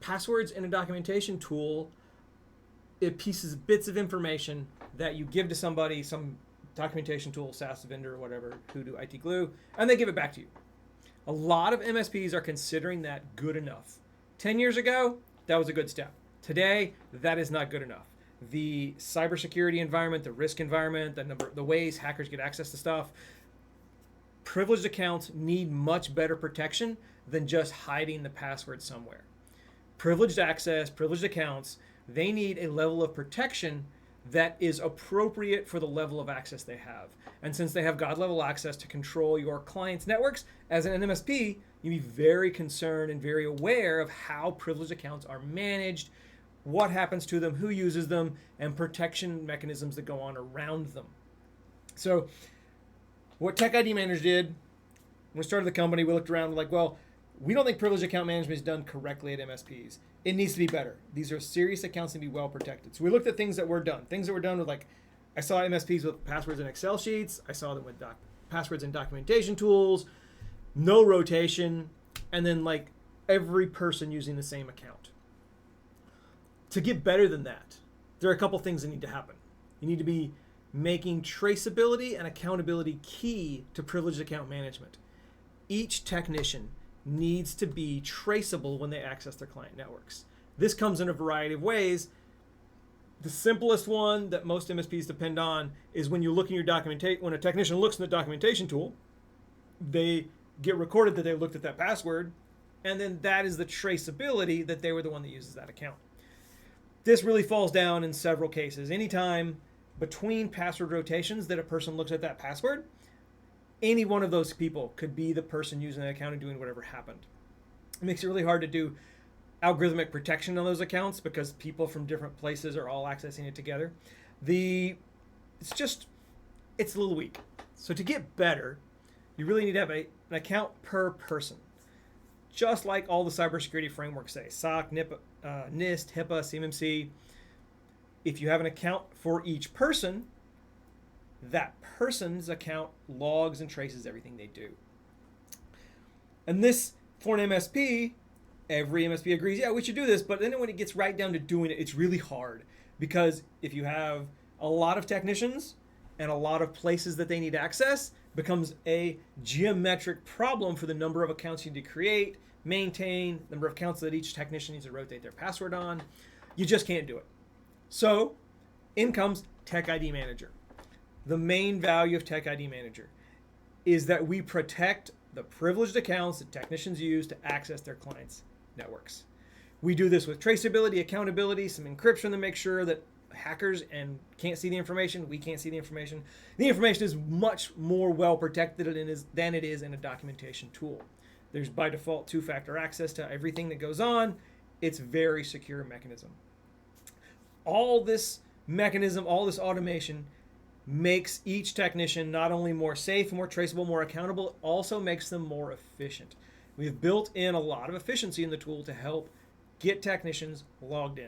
Passwords in a documentation tool, it pieces bits of information that you give to somebody, some documentation tool, SaaS vendor or whatever, Hoodoo, IT Glue, and they give it back to you. A lot of MSPs are considering that good enough. 10 years ago, that was a good step. Today, that is not good enough. The cybersecurity environment, the risk environment, the ways hackers get access to stuff, privileged accounts need much better protection than just hiding the password somewhere. Privileged access, privileged accounts, they need a level of protection that is appropriate for the level of access they have. And since they have God level access to control your clients' networks, as an MSP, you be very concerned and very aware of how privileged accounts are managed, what happens to them, who uses them, and protection mechanisms that go on around them. So what TechIDManager did, when we started the company, we looked around like, well, we don't think privileged account management is done correctly at MSPs. It needs to be better. These are serious accounts and be well protected. So we looked at things that were done. Things that were done with, like, I saw MSPs with passwords in Excel sheets. I saw them with passwords in documentation tools, no rotation, and then like every person using the same account. To get better than that, there are a couple things that need to happen. You need to be making traceability and accountability key to privileged account management. Each technician needs to be traceable when they access their client networks. This comes in a variety of ways. The simplest one that most MSPs depend on is when you look in your documentation, when a technician looks in the documentation tool, they get recorded that they looked at that password, and then that is the traceability that they were the one that uses that account. This really falls down in several cases. Anytime between password rotations that a person looks at that password, any one of those people could be the person using that account and doing whatever happened. It makes it really hard to do algorithmic protection on those accounts because people from different places are all accessing it together. It's a little weak. So to get better, you really need to have an account per person. Just like all the cybersecurity frameworks say, SOC, NIST, HIPAA, CMMC. If you have an account for each person, that person's account logs and traces everything they do. And this, for an MSP, every MSP agrees, yeah, we should do this, but then when it gets right down to doing it, it's really hard. Because if you have a lot of technicians and a lot of places that they need access, it becomes a geometric problem for the number of accounts you need to create, maintain, number of accounts that each technician needs to rotate their password on. You just can't do it. So in comes TechIDManager. The main value of TechIDManager is that we protect the privileged accounts that technicians use to access their clients' networks. We do this with traceability, accountability, some encryption to make sure that hackers can't see the information, we can't see the information. The information is much more well protected than it is in a documentation tool. There's by default two-factor access to everything that goes on. It's a very secure mechanism. All this mechanism, all this automation makes each technician not only more safe, more traceable, more accountable, also makes them more efficient. We've built in a lot of efficiency in the tool to help get technicians logged in.